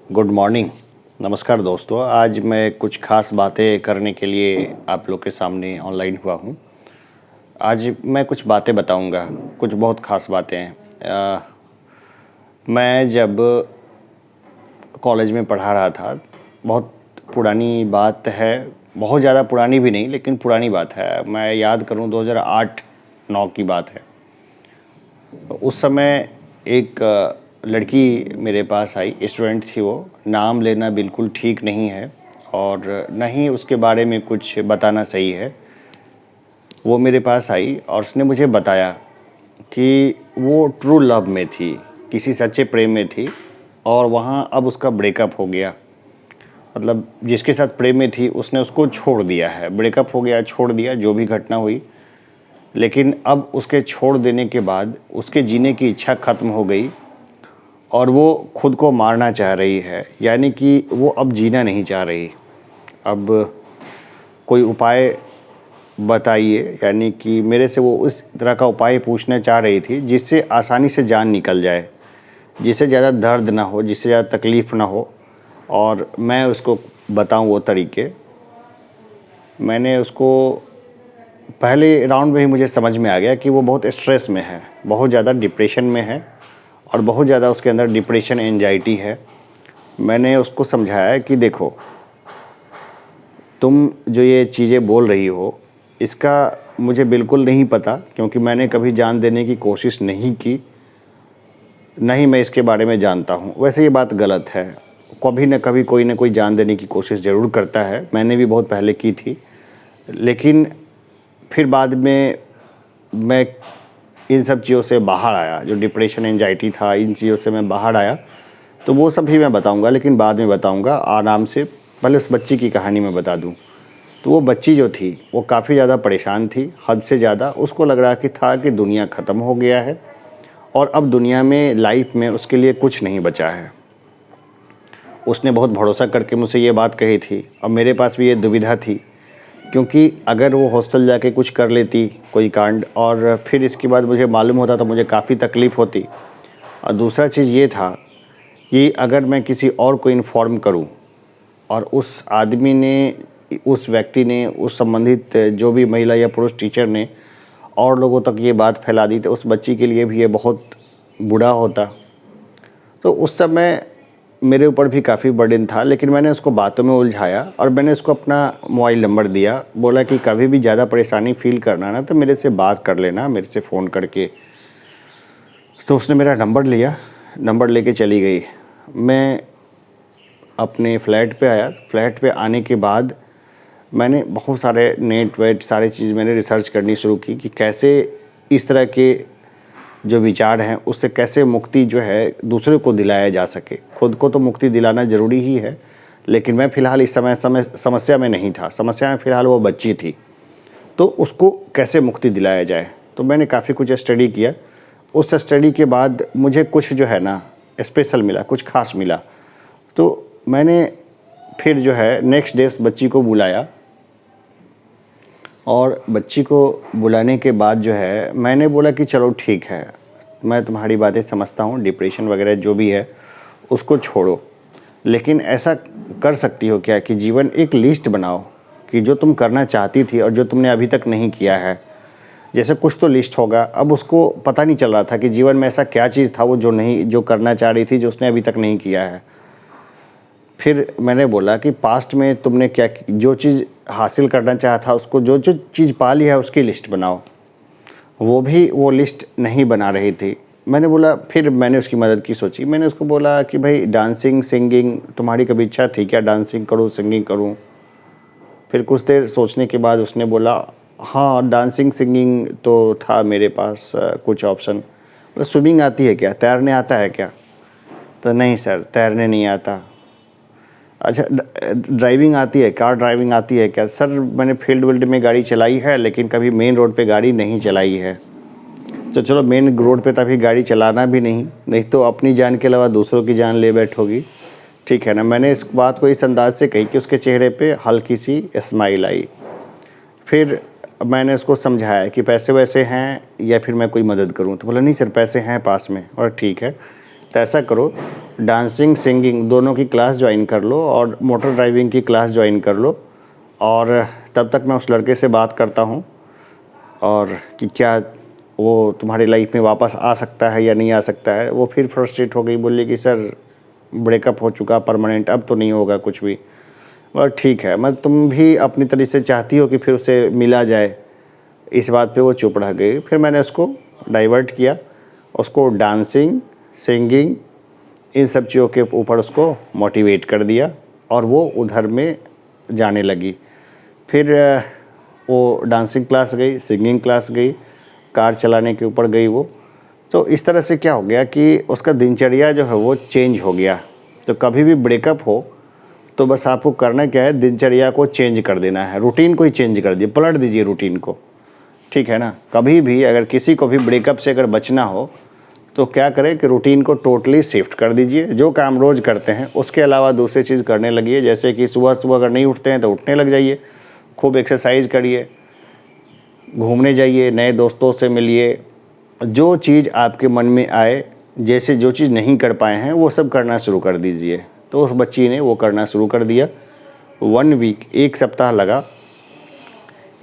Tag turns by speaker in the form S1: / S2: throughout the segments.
S1: Good morning. नमस्कार दोस्तों, आज मैं कुछ ख़ास बातें करने के लिए आप लोग के सामने ऑनलाइन हुआ हूँ। आज मैं कुछ बातें बताऊँगा, कुछ बहुत ख़ास बातें हैं। मैं जब कॉलेज में पढ़ा रहा था, बहुत पुरानी बात है, बहुत ज़्यादा पुरानी भी नहीं लेकिन पुरानी बात है। मैं याद करूँ 2008-9 की बात है। उस समय एक लड़की मेरे पास आई, स्टूडेंट थी वो। नाम लेना बिल्कुल ठीक नहीं है और न ही उसके बारे में कुछ बताना सही है। वो मेरे पास आई और उसने मुझे बताया कि वो ट्रू लव में थी, किसी सच्चे प्रेम में थी और वहाँ अब उसका ब्रेकअप हो गया। मतलब जिसके साथ प्रेम में थी उसने उसको छोड़ दिया है, ब्रेकअप हो गया, छोड़ दिया, जो भी घटना हुई। लेकिन अब उसके छोड़ देने के बाद उसके जीने की इच्छा ख़त्म हो गई और वो खुद को मारना चाह रही है, यानी कि वो अब जीना नहीं चाह रही। अब कोई उपाय बताइए, यानी कि मेरे से वो उस तरह का उपाय पूछना चाह रही थी जिससे आसानी से जान निकल जाए, जिससे ज़्यादा दर्द ना हो, जिससे ज़्यादा तकलीफ़ ना हो और मैं उसको बताऊं वो तरीके। मैंने उसको पहले राउंड में ही मुझे समझ में आ गया कि वो बहुत स्ट्रेस में है, बहुत ज़्यादा डिप्रेशन में है और बहुत ज़्यादा उसके अंदर डिप्रेशन एंजाइटी है। मैंने उसको समझाया कि देखो, तुम जो ये चीज़ें बोल रही हो इसका मुझे बिल्कुल नहीं पता, क्योंकि मैंने कभी जान देने की कोशिश नहीं की, न ही मैं इसके बारे में जानता हूँ। वैसे ये बात गलत है, कभी न कभी कोई न कोई जान देने की कोशिश ज़रूर करता है, मैंने भी बहुत पहले की थी। लेकिन फिर बाद में मैं इन सब चीज़ों से बाहर आया, जो डिप्रेशन एंजाइटी था, इन चीज़ों से मैं बाहर आया। तो वो सब भी मैं बताऊंगा, लेकिन बाद में बताऊंगा आराम से। पहले उस बच्ची की कहानी मैं बता दूं। तो वो बच्ची जो थी वो काफ़ी ज़्यादा परेशान थी, हद से ज़्यादा। उसको लग रहा कि दुनिया ख़त्म हो गया है और अब दुनिया में, लाइफ में उसके लिए कुछ नहीं बचा है। उसने बहुत भरोसा करके मुझसे ये बात कही थी। अब मेरे पास भी ये दुविधा थी, क्योंकि अगर वो हॉस्टल जाके कुछ कर लेती, कोई कांड, और फिर इसके बाद मुझे मालूम होता तो मुझे काफ़ी तकलीफ़ होती। और दूसरा चीज़ ये था कि अगर मैं किसी और को इन्फॉर्म करूं और उस आदमी ने, उस व्यक्ति ने, उस संबंधित जो भी महिला या पुरुष टीचर ने और लोगों तक ये बात फैला दी, तो उस बच्ची के लिए भी ये बहुत बुरा होता। तो उस समय मेरे ऊपर भी काफ़ी बर्डन था, लेकिन मैंने उसको बातों में उलझाया और मैंने उसको अपना मोबाइल नंबर दिया। बोला कि कभी भी ज़्यादा परेशानी फ़ील करना ना तो मेरे से बात कर लेना, मेरे से फ़ोन करके। तो उसने मेरा नंबर लिया, नंबर लेके चली गई। मैं अपने फ़्लैट पे आया। फ़्लैट पे आने के बाद मैंने बहुत सारे नेट वेट सारी चीज़ मैंने रिसर्च करनी शुरू की कि कैसे इस तरह के जो विचार हैं उससे कैसे मुक्ति जो है दूसरे को दिलाया जा सके। खुद को तो मुक्ति दिलाना ज़रूरी ही है, लेकिन मैं फ़िलहाल इस समय समस्या में नहीं था। समस्या में फ़िलहाल वो बच्ची थी, तो उसको कैसे मुक्ति दिलाया जाए। तो मैंने काफ़ी कुछ स्टडी किया। उस स्टडी के बाद मुझे कुछ जो है ना स्पेशल मिला, कुछ ख़ास मिला। तो मैंने फिर जो है नेक्स्ट डे उस बच्ची को बुलाया और बच्ची को बुलाने के बाद जो है मैंने बोला कि चलो ठीक है, मैं तुम्हारी बातें समझता हूँ, डिप्रेशन वगैरह जो भी है उसको छोड़ो, लेकिन ऐसा कर सकती हो क्या कि जीवन एक लिस्ट बनाओ कि जो तुम करना चाहती थी और जो तुमने अभी तक नहीं किया है। जैसे कुछ तो लिस्ट होगा। अब उसको पता नहीं चल रहा था कि जीवन में ऐसा क्या चीज़ था वो जो करना चाह रही थी, जो उसने अभी तक नहीं किया है। फिर मैंने बोला कि पास्ट में तुमने क्या, जो चीज़ हासिल करना चाहा था उसको, जो जो चीज़ पा ली है उसकी लिस्ट बनाओ। वो लिस्ट नहीं बना रही थी। मैंने बोला, फिर मैंने उसकी मदद की, सोची। मैंने उसको बोला कि भाई डांसिंग सिंगिंग तुम्हारी कभी इच्छा थी क्या, डांसिंग करूँ सिंगिंग करूँ। फिर कुछ देर सोचने के बाद उसने बोला हाँ, डांसिंग सिंगिंग तो था मेरे पास कुछ ऑप्शन। मतलब स्विमिंग आती है क्या, तैरने आता है क्या? तो नहीं सर, तैरने नहीं आता। अच्छा, ड्राइविंग आती है, कार ड्राइविंग आती है क्या? सर मैंने फील्ड विल्ड में गाड़ी चलाई है, लेकिन कभी मेन रोड पे गाड़ी नहीं चलाई है। तो चलो, मेन रोड पे तभी गाड़ी चलाना भी नहीं तो अपनी जान के अलावा दूसरों की जान ले बैठोगी, ठीक है ना। मैंने इस बात को इस अंदाज से कही कि उसके चेहरे पे हल्की सी स्माइल आई। फिर मैंने उसको समझाया कि पैसे वैसे हैं या फिर मैं कोई मदद करूं। तो बोला नहीं सर, पैसे हैं पास में। और ठीक है, तो ऐसा करो, डांसिंग सिंगिंग दोनों की क्लास ज्वाइन कर लो और मोटर ड्राइविंग की क्लास ज्वाइन कर लो, और तब तक मैं उस लड़के से बात करता हूँ और कि क्या वो तुम्हारी लाइफ में वापस आ सकता है या नहीं आ सकता है। वो फिर फ्रस्ट्रेट हो गई, बोली कि सर ब्रेकअप हो चुका परमानेंट, अब तो नहीं होगा कुछ भी। और ठीक है, मैं तुम भी अपनी तरह से चाहती हो कि फिर उसे मिला जाए, इस बात पे वो चुप रह गई। फिर मैंने उसको डाइवर्ट किया, उसको डांसिंग सिंगिंग इन सब चीज़ों के ऊपर उसको मोटिवेट कर दिया और वो उधर में जाने लगी। फिर वो डांसिंग क्लास गई, सिंगिंग क्लास गई, कार चलाने के ऊपर गई वो। तो इस तरह से क्या हो गया कि उसका दिनचर्या जो है वो चेंज हो गया। तो कभी भी ब्रेकअप हो तो बस आपको करना क्या है, दिनचर्या को चेंज कर देना है, रूटीन को ही चेंज कर दिए, पलट दीजिए रूटीन को, ठीक है ना। कभी भी अगर किसी को भी ब्रेकअप से अगर बचना हो तो क्या करें कि रूटीन को टोटली शिफ्ट कर दीजिए। जो काम रोज़ करते हैं उसके अलावा दूसरी चीज़ करने लगिए। जैसे कि सुबह सुबह अगर नहीं उठते हैं तो उठने लग जाइए, खूब एक्सरसाइज करिए, घूमने जाइए, नए दोस्तों से मिलिए, जो चीज़ आपके मन में आए, जैसे जो चीज़ नहीं कर पाए हैं वो सब करना शुरू कर दीजिए। तो उस बच्ची ने वो करना शुरू कर दिया। 1 वीक, 1 सप्ताह लगा।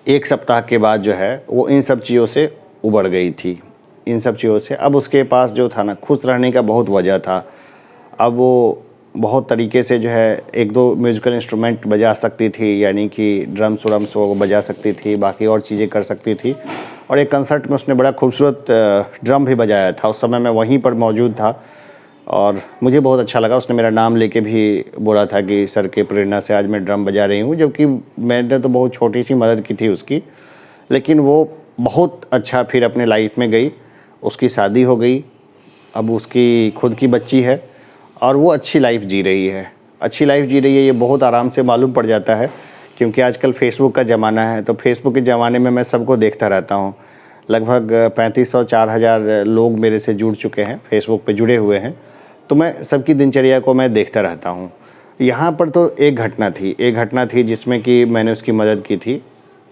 S1: 1 सप्ताह के बाद जो है वो इन सब चीज़ों से उबर गई थी, इन सब चीज़ों से। अब उसके पास जो था ना, खुश रहने का बहुत वजह था। अब वो बहुत तरीके से जो है 1-2 म्यूज़िकल इंस्ट्रूमेंट बजा सकती थी, यानी कि ड्रम्स व्रम्स वो बजा सकती थी, बाकी और चीज़ें कर सकती थी। और एक कंसर्ट में उसने बड़ा खूबसूरत ड्रम भी बजाया था। उस समय मैं वहीं पर मौजूद था और मुझे बहुत अच्छा लगा। उसने मेरा नाम लेके भी बोला था कि सर के प्रेरणा से आज मैं ड्रम बजा रही हूँ, जबकि मैंने तो बहुत छोटी सी मदद की थी उसकी। लेकिन वो बहुत अच्छा फिर अपने लाइफ में गई, उसकी शादी हो गई, अब उसकी खुद की बच्ची है और वो अच्छी लाइफ जी रही है। अच्छी लाइफ जी रही है, ये बहुत आराम से मालूम पड़ जाता है, क्योंकि आजकल फेसबुक का ज़माना है। तो फेसबुक के ज़माने में मैं सबको देखता रहता हूँ। लगभग 3500-4000 लोग मेरे से जुड़ चुके हैं, फेसबुक पे जुड़े हुए हैं। तो मैं सबकी दिनचर्या को मैं देखता रहता हूँ। यहाँ पर तो एक घटना थी जिसमें कि मैंने उसकी मदद की थी,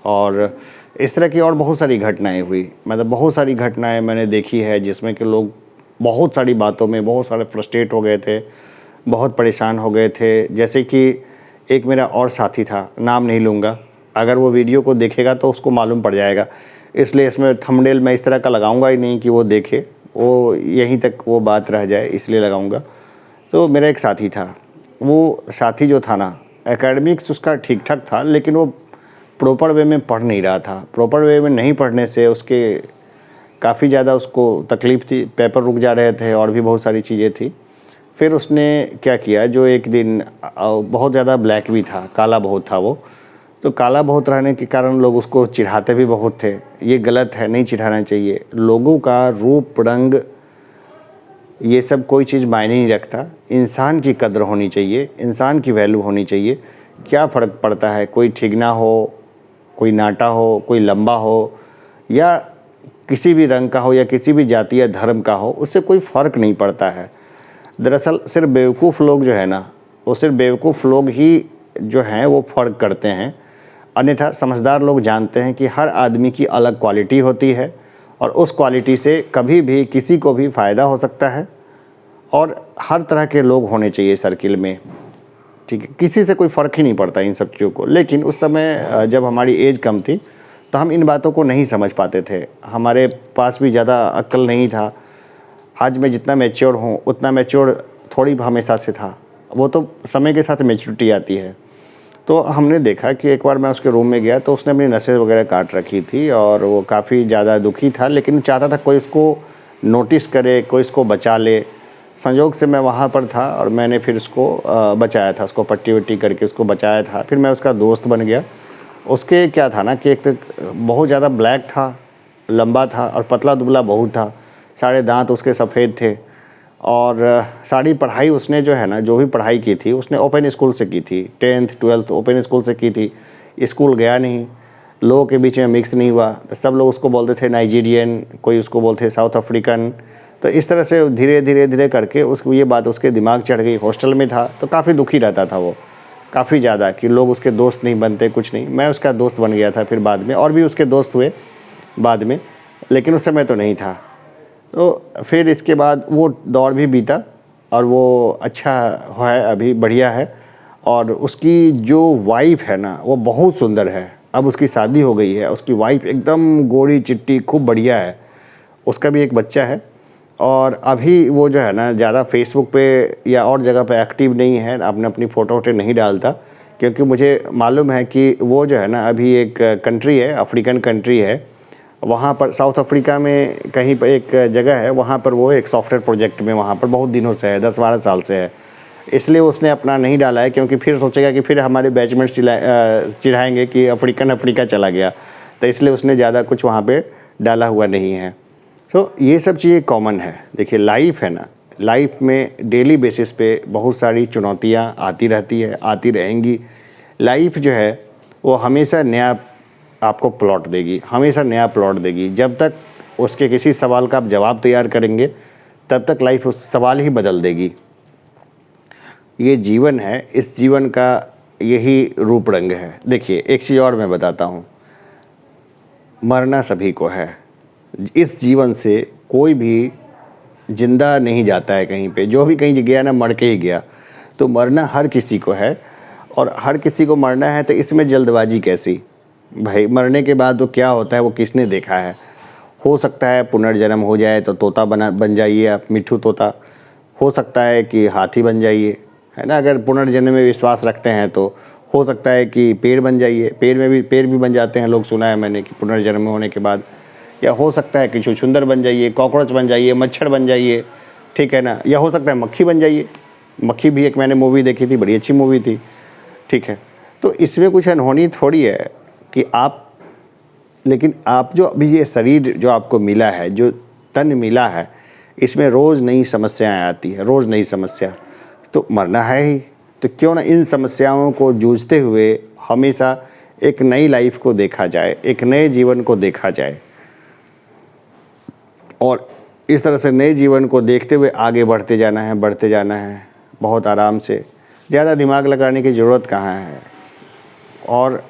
S1: और इस तरह की और बहुत सारी घटनाएँ हुई। मतलब बहुत सारी घटनाएँ मैंने देखी है जिसमें कि लोग बहुत सारी बातों में बहुत सारे फ्रस्ट्रेट हो गए थे, बहुत परेशान हो गए थे। जैसे कि एक मेरा और साथी था, नाम नहीं लूँगा, अगर वो वीडियो को देखेगा तो उसको मालूम पड़ जाएगा, इसलिए इसमें थंबनेल मैं इस तरह का लगाऊंगा ही नहीं कि वो देखे, वो यहीं तक वो बात रह जाए, इसलिए लगाऊंगा। तो मेरा एक साथी था, वो साथी जो था ना, एकेडमिक्स उसका ठीक ठाक था, लेकिन वो प्रॉपर वे में पढ़ नहीं रहा था। प्रॉपर वे में नहीं पढ़ने से उसके काफ़ी ज़्यादा उसको तकलीफ़ थी, पेपर रुक जा रहे थे और भी बहुत सारी चीज़ें थी। फिर उसने क्या किया, जो एक दिन बहुत ज़्यादा ब्लैक भी था, काला बहुत था वो। तो काला बहुत रहने के कारण लोग उसको चिढ़ाते भी बहुत थे। ये गलत है, नहीं चिढ़ाना चाहिए। लोगों का रूप रंग ये सब कोई चीज़ मायने नहीं रखता। इंसान की कद्र होनी चाहिए, इंसान की वैल्यू होनी चाहिए। क्या फ़र्क पड़ता है, कोई ठिगना हो, कोई नाटा हो, कोई लंबा हो, या किसी भी रंग का हो, या किसी भी जाति या धर्म का हो, उससे कोई फ़र्क नहीं पड़ता है। दरअसल सिर्फ बेवकूफ़ लोग जो है ना, वो सिर्फ बेवकूफ़ लोग ही जो हैं वो फ़र्क करते हैं। अन्यथा समझदार लोग जानते हैं कि हर आदमी की अलग क्वालिटी होती है और उस क्वालिटी से कभी भी किसी को भी फ़ायदा हो सकता है, और हर तरह के लोग होने चाहिए सर्किल में, ठीक है। किसी से कोई फ़र्क ही नहीं पड़ता इन सब चीज़ों को। लेकिन उस समय जब हमारी एज कम थी तो हम इन बातों को नहीं समझ पाते थे, हमारे पास भी ज़्यादा अक्ल नहीं था। आज मैं जितना मैच्योर हूँ उतना मैच्योर थोड़ी हमेशा से था, वो तो समय के साथ मैच्योरिटी आती है। तो हमने देखा कि एक बार मैं उसके रूम में गया तो उसने अपनी नसें वगैरह काट रखी थी और वो काफ़ी ज़्यादा दुखी था, लेकिन चाहता था कोई उसको नोटिस करे, कोई उसको बचा ले। संयोग से मैं वहाँ पर था और मैंने फिर उसको बचाया था, उसको पट्टी वट्टी करके उसको बचाया था। फिर मैं उसका दोस्त बन गया। उसके क्या था ना कि एक तो बहुत ज़्यादा ब्लैक था, लंबा था और पतला दुबला बहुत था, सारे दांत उसके सफ़ेद थे, और सारी पढ़ाई उसने जो है ना, जो भी पढ़ाई की थी उसने ओपन स्कूल से की थी। 10th 12th ओपन स्कूल से की थी। स्कूल गया नहीं, लोगों के बीच में मिक्स नहीं हुआ। सब लोग उसको बोलते थे नाइजीरियन, कोई उसको बोलते थे साउथ अफ्रीकन। तो इस तरह से धीरे धीरे धीरे करके उसको ये बात उसके दिमाग चढ़ गई। हॉस्टल में था तो काफ़ी दुखी रहता था वो, काफ़ी ज़्यादा, कि लोग उसके दोस्त नहीं बनते, कुछ नहीं। मैं उसका दोस्त बन गया था फिर बाद में, और भी उसके दोस्त हुए बाद में, लेकिन उस समय तो नहीं था। तो फिर इसके बाद वो दौर भी बीता और वो अच्छा है, अभी बढ़िया है। और उसकी जो वाइफ है ना वो बहुत सुंदर है। अब उसकी शादी हो गई है, उसकी वाइफ एकदम गोरी चिट्टी खूब बढ़िया है। उसका भी एक बच्चा है। और अभी वो जो है ना ज़्यादा फेसबुक पे या और जगह पे एक्टिव नहीं है, अपने अपनी फ़ोटो वोटो नहीं डालता, क्योंकि मुझे मालूम है कि वो जो है ना अभी एक कंट्री है, अफ्रीकन कंट्री है, वहाँ पर साउथ अफ्रीका में कहीं पर एक जगह है, वहाँ पर वो एक सॉफ्टवेयर प्रोजेक्ट में वहाँ पर बहुत दिनों से है, 10-12 साल से है। इसलिए उसने अपना नहीं डाला है, क्योंकि फिर सोचेगा कि फिर हमारे बैचमेट्स चिढ़ाएंगे कि अफ्रीका चला गया, तो इसलिए उसने ज़्यादा कुछ वहाँ पे डाला हुआ नहीं है। तो ये सब चीज़ें कॉमन है। देखिए लाइफ है ना, लाइफ में डेली बेसिस पे बहुत सारी चुनौतियाँ आती रहती है, आती रहेंगी। लाइफ जो है वो हमेशा नया आपको प्लॉट देगी, हमेशा नया प्लॉट देगी। जब तक उसके किसी सवाल का आप जवाब तैयार करेंगे तब तक लाइफ उस सवाल ही बदल देगी। ये जीवन है, इस जीवन का यही रूप रंग है। देखिए एक चीज़ और मैं बताता हूँ, मरना सभी को है। इस जीवन से कोई भी जिंदा नहीं जाता है कहीं पे, जो भी कहीं गया ना मर के ही गया। तो मरना हर किसी को है, और हर किसी को मरना है, तो इसमें जल्दबाजी कैसी भाई? मरने के बाद तो क्या होता है वो किसने देखा है? हो सकता है पुनर्जन्म हो जाए तो तोता बन जाइए आप, मिट्ठू तोता। हो सकता है कि हाथी बन जाइए, है ना, अगर पुनर्जन्म में विश्वास रखते हैं तो। हो सकता है कि पेड़ बन जाइए, पेड़ भी बन जाते हैं लोग, सुना है मैंने कि पुनर्जन्म होने के बाद। या हो सकता है कि छुछुंदर बन जाइए, कॉकरोच बन जाइए, मच्छर बन जाइए, ठीक है ना। या हो सकता है मक्खी बन जाइए। मक्खी भी एक मैंने मूवी देखी थी, बड़ी अच्छी मूवी थी, ठीक है। तो इसमें कुछ अनहोनी थोड़ी है कि आप, लेकिन आप जो अभी ये शरीर जो आपको मिला है, जो तन मिला है, इसमें रोज़ नई समस्याएं आती है, रोज़ नई समस्या। तो मरना है ही, तो क्यों ना इन समस्याओं को जूझते हुए हमेशा एक नई लाइफ को देखा जाए, एक नए जीवन को देखा जाए, और इस तरह से नए जीवन को देखते हुए आगे बढ़ते जाना है, बढ़ते जाना है बहुत आराम से। ज़्यादा दिमाग लगाने की ज़रूरत कहाँ है। और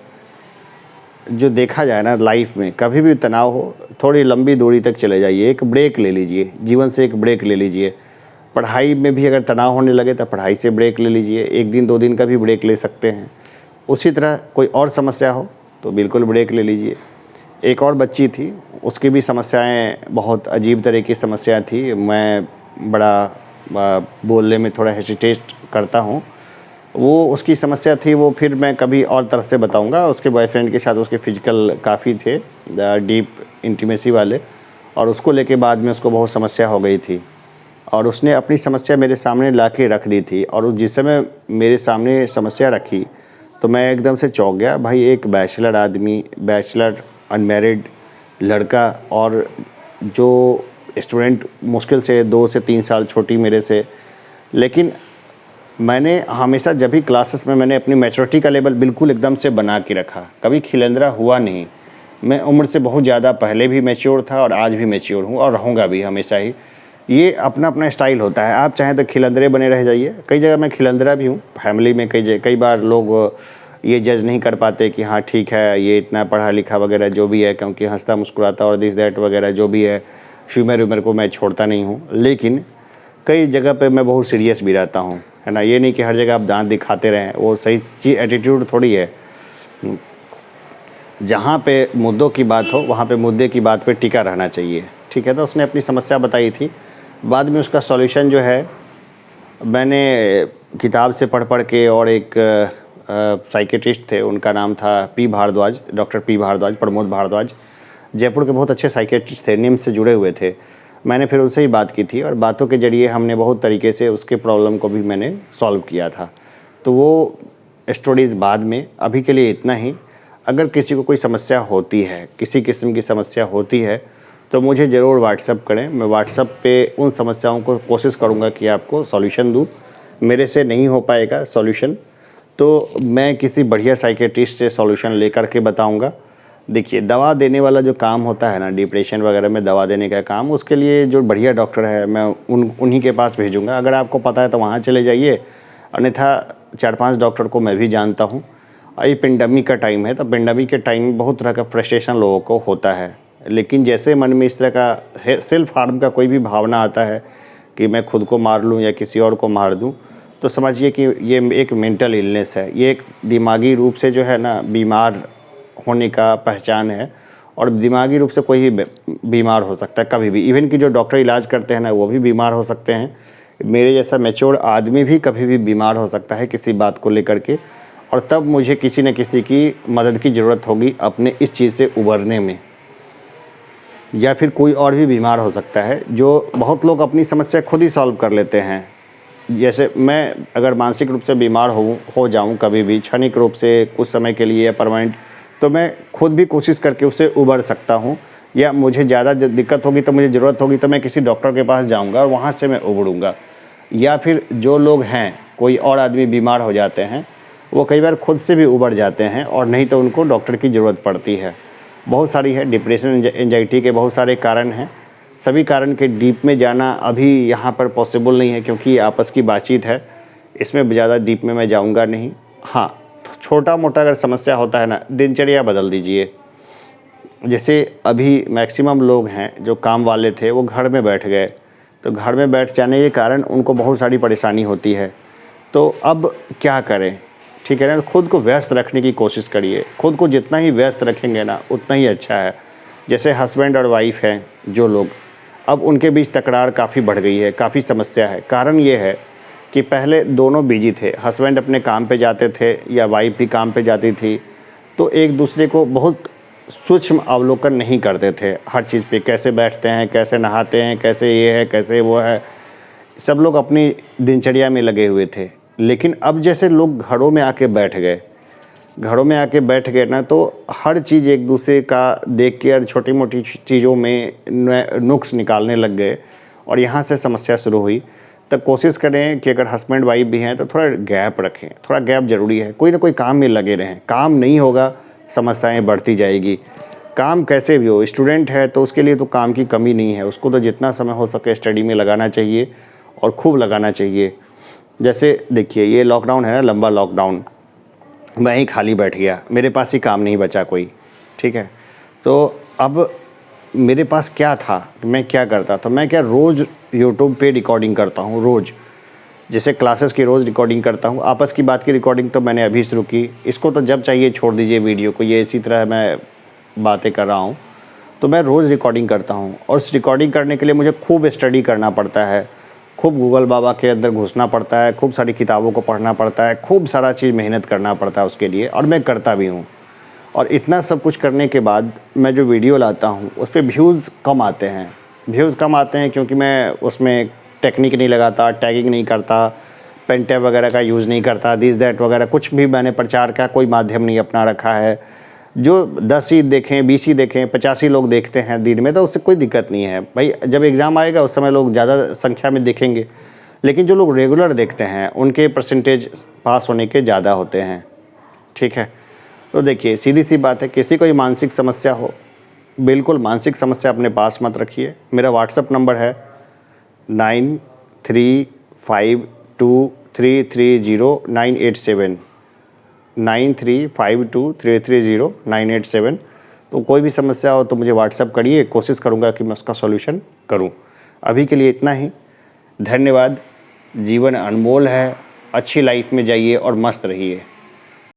S1: जो देखा जाए ना लाइफ में, कभी भी तनाव हो, थोड़ी लंबी दूरी तक चले जाइए, एक ब्रेक ले लीजिए, जीवन से एक ब्रेक ले लीजिए। पढ़ाई में भी अगर तनाव होने लगे तो पढ़ाई से ब्रेक ले लीजिए, 1 दिन 2 दिन का भी ब्रेक ले सकते हैं। उसी तरह कोई और समस्या हो तो बिल्कुल ब्रेक ले लीजिए। एक और बच्ची थी, उसकी भी समस्याएं बहुत अजीब तरह की समस्या थी। मैं बड़ा बोलने में थोड़ा हेसिटेट करता हूँ। वो उसकी समस्या थी, वो फिर मैं कभी और तरह से बताऊंगा। उसके बॉयफ्रेंड के साथ उसके फिजिकल काफ़ी थे, डीप इंटीमेसी वाले, और उसको लेके बाद में उसको बहुत समस्या हो गई थी, और उसने अपनी समस्या मेरे सामने ला के रख दी थी। और जिस समय मेरे सामने समस्या रखी तो मैं एकदम से चौंक गया। भाई एक बैचलर आदमी, बैचलर अनमैरिड लड़का, और जो स्टूडेंट मुश्किल से 2 से 3 साल छोटी मेरे से, लेकिन मैंने हमेशा जब भी क्लासेस में मैंने अपनी मैच्योरिटी का लेवल बिल्कुल एकदम से बना के रखा, कभी खिलंदरा हुआ नहीं। मैं उम्र से बहुत ज़्यादा पहले भी मैच्योर था और आज भी मैच्योर हूँ और रहूँगा भी हमेशा ही। ये अपना अपना स्टाइल होता है, आप चाहें तो खिलंदरे बने रह जाइए। कई जगह मैं खिलंदरा भी हूँ फैमिली में। कई बार लोग ये जज नहीं कर पाते कि हाँ ठीक है ये इतना पढ़ा लिखा वगैरह जो भी है, क्योंकि हंसता मुस्कुराता और दिस दैट वगैरह जो भी है, ह्यूमर व्यूमर को मैं छोड़ता नहीं हूँ। लेकिन कई जगह पे मैं बहुत सीरियस भी रहता हूँ, है ना। ये नहीं कि हर जगह आप दांत दिखाते रहें, वो सही चीज़ एटीट्यूड थोड़ी है। जहाँ पे मुद्दों की बात हो वहाँ पे मुद्दे की बात पे टिका रहना चाहिए, ठीक है। तो उसने अपनी समस्या बताई थी, बाद में उसका सॉल्यूशन जो है मैंने किताब से पढ़ के, और एक साइकेट्रिस्ट थे, उनका नाम था P Bharadwaj, doctor P Bharadwaj, Pramod Bharadwaj, Jaipur के बहुत अच्छे साइकेट्रिस्ट थे, निम्स से जुड़े हुए थे। मैंने फिर उनसे ही बात की थी, और बातों के ज़रिए हमने बहुत तरीके से उसके प्रॉब्लम को भी मैंने सॉल्व किया था। तो वो स्टोरीज़ बाद में, अभी के लिए इतना ही। अगर किसी को कोई समस्या होती है, किसी किस्म की समस्या होती है, तो मुझे ज़रूर व्हाट्सअप करें। मैं व्हाट्सअप पे उन समस्याओं को कोशिश करूँगा कि आपको सॉल्यूशन दूँ। मेरे से नहीं हो पाएगा सॉल्यूशन तो मैं किसी बढ़िया साइकेट्रिस्ट से सॉल्यूशन लेकर के बताऊँगा। देखिए दवा देने वाला जो काम होता है ना, डिप्रेशन वगैरह में दवा देने का काम, उसके लिए जो बढ़िया डॉक्टर है मैं उन्हीं के पास भेजूँगा। अगर आपको पता है तो वहाँ चले जाइए, अन्यथा 4-5 डॉक्टर को मैं भी जानता हूँ। ये पेंडेमिक का टाइम है, तो पेंडेमिक के टाइम में बहुत तरह का फ्रस्ट्रेशन लोगों को होता है, लेकिन जैसे मन में इस तरह का सेल्फ हार्म का कोई भी भावना आता है, कि मैं खुद को मार लूँ या किसी और को मार दूँ, तो समझिए कि ये एक मेंटल इलनेस है, ये एक दिमागी रूप से जो है ना बीमार होने का पहचान है। और दिमागी रूप से कोई भी बीमार हो सकता है कभी भी, इवन कि जो डॉक्टर इलाज करते हैं ना वो भी बीमार हो सकते हैं। मेरे जैसा मैच्योर आदमी भी कभी भी बीमार हो सकता है किसी बात को लेकर के, और तब मुझे किसी न किसी की मदद की ज़रूरत होगी अपने इस चीज़ से उबरने में। या फिर कोई और भी बीमार हो सकता है, जो बहुत लोग अपनी समस्या खुद ही सॉल्व कर लेते हैं। जैसे मैं अगर मानसिक रूप से बीमार हो जाऊं कभी भी क्षणिक रूप से कुछ समय के लिए या परमानेंट, तो मैं खुद भी कोशिश करके उससे उबर सकता हूं। या मुझे ज़्यादा दिक्कत होगी तो मुझे ज़रूरत होगी तो मैं किसी डॉक्टर के पास जाऊंगा और वहां से मैं उबरूँगा। या फिर जो लोग हैं, कोई और आदमी बीमार हो जाते हैं, वो कई बार खुद से भी उबर जाते हैं और नहीं तो उनको डॉक्टर की ज़रूरत पड़ती है। बहुत सारी है, डिप्रेशन एंजाइटी के बहुत सारे कारण हैं। सभी कारण के डीप में जाना अभी यहाँ पर पॉसिबल नहीं है क्योंकि आपस की बातचीत है, इसमें ज़्यादा डीप में मैं जाऊँगा नहीं। हाँ, छोटा मोटा अगर समस्या होता है ना, दिनचर्या बदल दीजिए। जैसे अभी मैक्सिमम लोग हैं जो काम वाले थे वो घर में बैठ गए, तो घर में बैठ जाने के कारण उनको बहुत सारी परेशानी होती है। तो अब क्या करें, ठीक है ना, तो खुद को व्यस्त रखने की कोशिश करिए। खुद को जितना ही व्यस्त रखेंगे ना उतना ही अच्छा है। जैसे हस्बैंड और वाइफ हैं जो लोग, अब उनके बीच तकरार काफ़ी बढ़ गई है, काफ़ी समस्या है। कारण ये है कि पहले दोनों बिजी थे, हस्बैंड अपने काम पे जाते थे या वाइफ भी काम पे जाती थी, तो एक दूसरे को बहुत सूक्ष्म अवलोकन नहीं करते थे हर चीज़ पे, कैसे बैठते हैं, कैसे नहाते हैं, कैसे ये है, कैसे वो है, सब लोग अपनी दिनचर्या में लगे हुए थे। लेकिन अब जैसे लोग घरों में आके बैठ गए ना, तो हर चीज़ एक दूसरे का देख के और छोटी मोटी चीज़ों में नुक्स निकालने लग गए और यहाँ से समस्या शुरू हुई। तब कोशिश करें कि अगर हस्बैंड वाइफ भी हैं तो थोड़ा गैप रखें, थोड़ा गैप ज़रूरी है। कोई ना कोई काम में लगे रहें, काम नहीं होगा समस्याएं बढ़ती जाएगी। काम कैसे भी हो, स्टूडेंट है तो उसके लिए तो काम की कमी नहीं है, उसको तो जितना समय हो सके स्टडी में लगाना चाहिए और खूब लगाना चाहिए। जैसे देखिए ये लॉकडाउन है ना, लंबा लॉकडाउन, मैं ही खाली बैठ गया, मेरे पास ही काम नहीं बचा कोई, ठीक है। तो अब मेरे पास क्या था, मैं क्या करता था, मैं क्या रोज़ यूट्यूब पे रिकॉर्डिंग करता हूँ, रोज़ जैसे क्लासेस की रोज़ रिकॉर्डिंग करता हूँ। आपस की बात की रिकॉर्डिंग तो मैंने अभी शुरू की, इसको तो जब चाहिए छोड़ दीजिए वीडियो को, ये इसी तरह मैं बातें कर रहा हूँ। तो मैं रोज़ रिकॉर्डिंग करता हूँ और उस रिकॉर्डिंग करने के लिए मुझे खूब स्टडी करना पड़ता है, खूब गूगल बाबा के अंदर घुसना पड़ता है, खूब सारी किताबों को पढ़ना पड़ता है, खूब सारा चीज़ मेहनत करना पड़ता है उसके लिए, और मैं करता भी हूँ। और इतना सब कुछ करने के बाद मैं जो वीडियो लाता हूँ उस पर व्यूज़ कम आते हैं क्योंकि मैं उसमें टेक्निक नहीं लगाता, टैगिंग नहीं करता, पेन टैब वगैरह का यूज़ नहीं करता, दिस दैट वगैरह कुछ भी मैंने प्रचार का कोई माध्यम नहीं अपना रखा है। जो 10 ही देखें, 20 ही देखें, 50 ही लोग देखते हैं दिन में, तो उससे कोई दिक्कत नहीं है भाई। जब एग्ज़ाम आएगा उस समय लोग ज़्यादा संख्या में देखेंगे, लेकिन जो लोग रेगुलर देखते हैं उनके परसेंटेज पास होने के ज़्यादा होते हैं, ठीक है। तो देखिए सीधी सी बात है, किसी को मानसिक समस्या हो, बिल्कुल मानसिक समस्या अपने पास मत रखिए। मेरा व्हाट्सअप नंबर है 9352330987, 9352330987। तो कोई भी समस्या हो तो मुझे व्हाट्सअप करिए, कोशिश करूँगा कि मैं उसका सॉल्यूशन करूँ। अभी के लिए इतना ही, धन्यवाद। जीवन अनमोल है, अच्छी लाइफ में जाइए और मस्त रहिए।